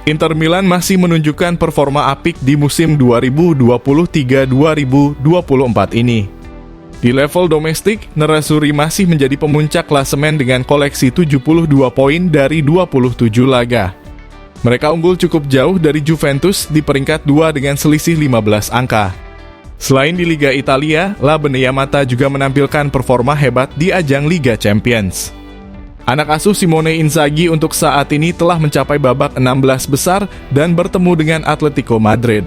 Inter Milan masih menunjukkan performa apik di musim 2023-2024 ini. Di level domestik, Nerazzurri masih menjadi pemuncak klasemen dengan koleksi 72 poin dari 27 laga. Mereka unggul cukup jauh dari Juventus di peringkat 2 dengan selisih 15 angka. Selain di Liga Italia, La Beneamata juga menampilkan performa hebat di ajang Liga Champions. Anak asuh Simone Inzaghi untuk saat ini telah mencapai babak 16 besar dan bertemu dengan Atletico Madrid.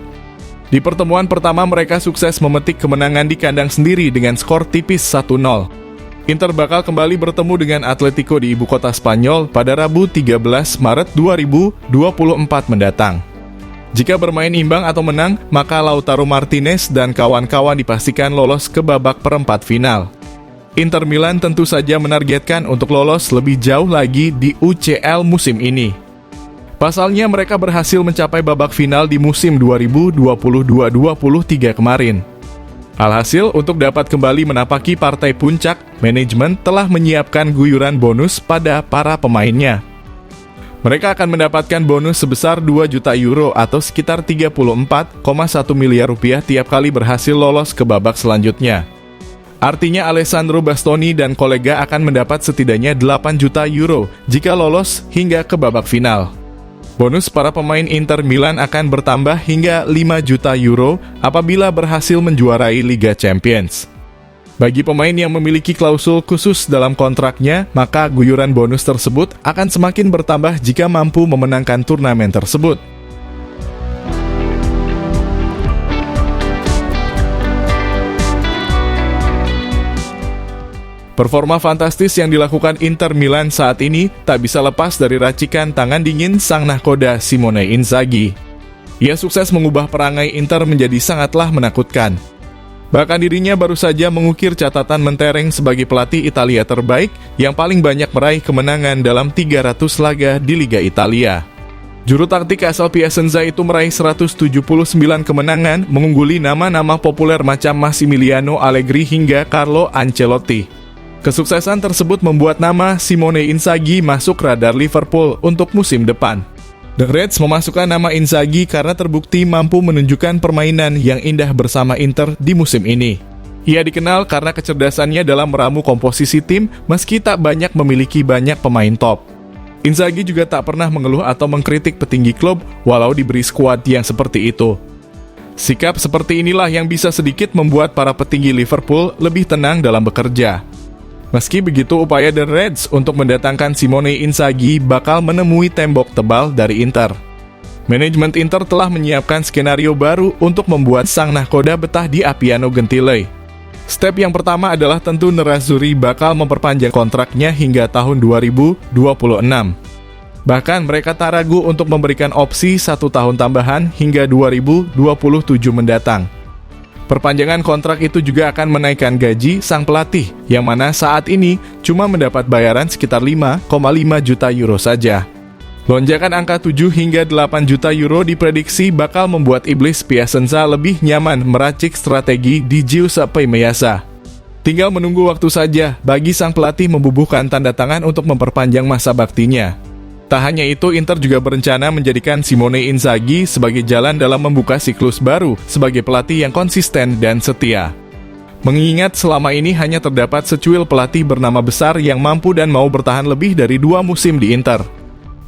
Di pertemuan pertama mereka sukses memetik kemenangan di kandang sendiri dengan skor tipis 1-0. Inter bakal kembali bertemu dengan Atletico di ibu kota Spanyol pada Rabu 13 Maret 2024 mendatang. Jika bermain imbang atau menang, maka Lautaro Martinez dan kawan-kawan dipastikan lolos ke babak perempat final. Inter Milan tentu saja menargetkan untuk lolos lebih jauh lagi di UCL musim ini. Pasalnya mereka berhasil mencapai babak final di musim 2022-23 kemarin. Alhasil, untuk dapat kembali menapaki partai puncak, manajemen telah menyiapkan guyuran bonus pada para pemainnya. Mereka akan mendapatkan bonus sebesar 2 juta euro atau sekitar 34,1 miliar rupiah tiap kali berhasil lolos ke babak selanjutnya. Artinya Alessandro Bastoni dan kolega akan mendapat setidaknya 8 juta euro jika lolos hingga ke babak final. Bonus para pemain Inter Milan akan bertambah hingga 5 juta euro apabila berhasil menjuarai Liga Champions. Bagi pemain yang memiliki klausul khusus dalam kontraknya, maka guyuran bonus tersebut akan semakin bertambah jika mampu memenangkan turnamen tersebut. Performa fantastis yang dilakukan Inter Milan saat ini tak bisa lepas dari racikan tangan dingin sang nahkoda Simone Inzaghi. Ia sukses mengubah perangai Inter menjadi sangatlah menakutkan. Bahkan dirinya baru saja mengukir catatan mentereng sebagai pelatih Italia terbaik yang paling banyak meraih kemenangan dalam 300 laga di Liga Italia. Juru taktik asal Piacenza itu meraih 179 kemenangan, mengungguli nama-nama populer macam Massimiliano Allegri hingga Carlo Ancelotti. Kesuksesan tersebut membuat nama Simone Inzaghi masuk radar Liverpool untuk musim depan. The Reds memasukkan nama Inzaghi karena terbukti mampu menunjukkan permainan yang indah bersama Inter di musim ini. Ia dikenal karena kecerdasannya dalam meramu komposisi tim meski tak banyak memiliki banyak pemain top. Inzaghi juga tak pernah mengeluh atau mengkritik petinggi klub walau diberi skuad yang seperti itu. Sikap seperti inilah yang bisa sedikit membuat para petinggi Liverpool lebih tenang dalam bekerja. Meski begitu, upaya The Reds untuk mendatangkan Simone Inzaghi bakal menemui tembok tebal dari Inter. Manajemen Inter telah menyiapkan skenario baru untuk membuat sang nahkoda betah di Appiano Gentile. Step yang pertama adalah tentu Nerazzurri bakal memperpanjang kontraknya hingga tahun 2026. Bahkan mereka tak ragu untuk memberikan opsi 1 tahun tambahan hingga 2027 mendatang. Perpanjangan kontrak itu juga akan menaikkan gaji sang pelatih, yang mana saat ini cuma mendapat bayaran sekitar 5,5 juta euro saja. Lonjakan angka 7 hingga 8 juta euro diprediksi bakal membuat iblis Piacenza lebih nyaman meracik strategi di Giuseppe Meazza. Tinggal menunggu waktu saja bagi sang pelatih membubuhkan tanda tangan untuk memperpanjang masa baktinya. Tak hanya itu, Inter juga berencana menjadikan Simone Inzaghi sebagai jalan dalam membuka siklus baru sebagai pelatih yang konsisten dan setia. Mengingat selama ini hanya terdapat secuil pelatih bernama besar yang mampu dan mau bertahan lebih dari 2 musim di Inter.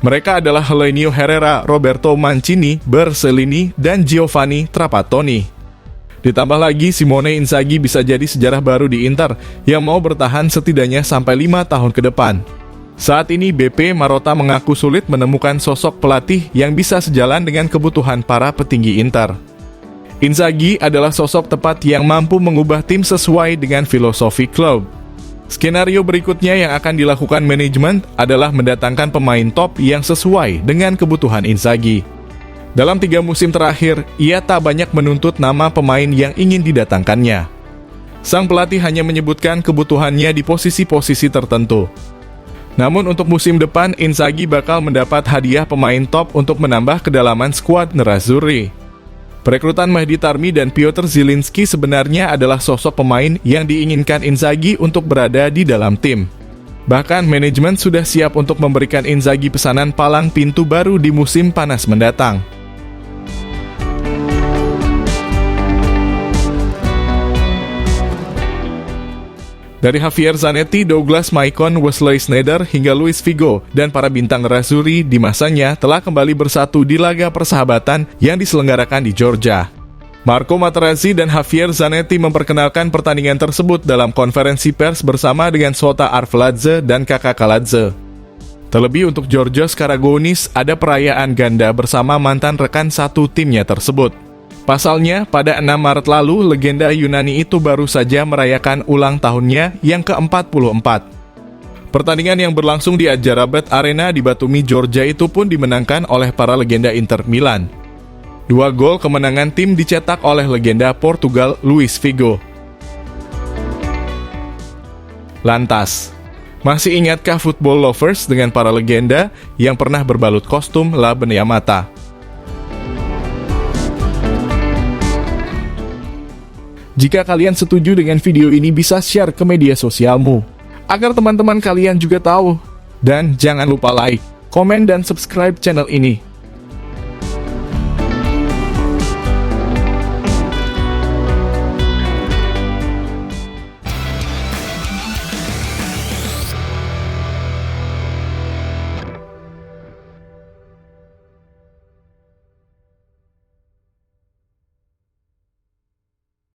Mereka adalah Helenio Herrera, Roberto Mancini, Bersellini, dan Giovanni Trapattoni. Ditambah lagi, Simone Inzaghi bisa jadi sejarah baru di Inter yang mau bertahan setidaknya sampai 5 tahun ke depan. Saat ini BP Marotta mengaku sulit menemukan sosok pelatih yang bisa sejalan dengan kebutuhan para petinggi Inter. Inzaghi adalah sosok tepat yang mampu mengubah tim sesuai dengan filosofi klub. Skenario berikutnya yang akan dilakukan manajemen adalah mendatangkan pemain top yang sesuai dengan kebutuhan Inzaghi. Dalam 3 musim terakhir, ia tak banyak menuntut nama pemain yang ingin didatangkannya. Sang pelatih hanya menyebutkan kebutuhannya di posisi-posisi tertentu. Namun untuk musim depan, Inzaghi bakal mendapat hadiah pemain top untuk menambah kedalaman skuad Nerazzurri. Perekrutan Mehdi Tarmi dan Piotr Zielinski sebenarnya adalah sosok pemain yang diinginkan Inzaghi untuk berada di dalam tim. Bahkan manajemen sudah siap untuk memberikan Inzaghi pesanan palang pintu baru di musim panas mendatang. Dari Javier Zanetti, Douglas Maicon, Wesley Sneijder, hingga Luis Figo, dan para bintang Nerazzurri di masanya telah kembali bersatu di laga persahabatan yang diselenggarakan di Georgia. Marco Materazzi dan Javier Zanetti memperkenalkan pertandingan tersebut dalam konferensi pers bersama dengan Shota Arveladze dan Kakak Kaladze. Terlebih untuk Georgios Karagounis, ada perayaan ganda bersama mantan rekan satu timnya tersebut. Pasalnya, pada 6 Maret lalu, legenda Yunani itu baru saja merayakan ulang tahunnya yang ke-44. Pertandingan yang berlangsung di Adjarabat Arena di Batumi, Georgia itu pun dimenangkan oleh para legenda Inter Milan. 2 gol kemenangan tim dicetak oleh legenda Portugal Luis Figo. Lantas, masih ingatkah football lovers dengan para legenda yang pernah berbalut kostum La Beneamata? Jika kalian setuju dengan video ini, bisa share ke media sosialmu, agar teman-teman kalian juga tahu. Dan jangan lupa like, komen, dan subscribe channel ini.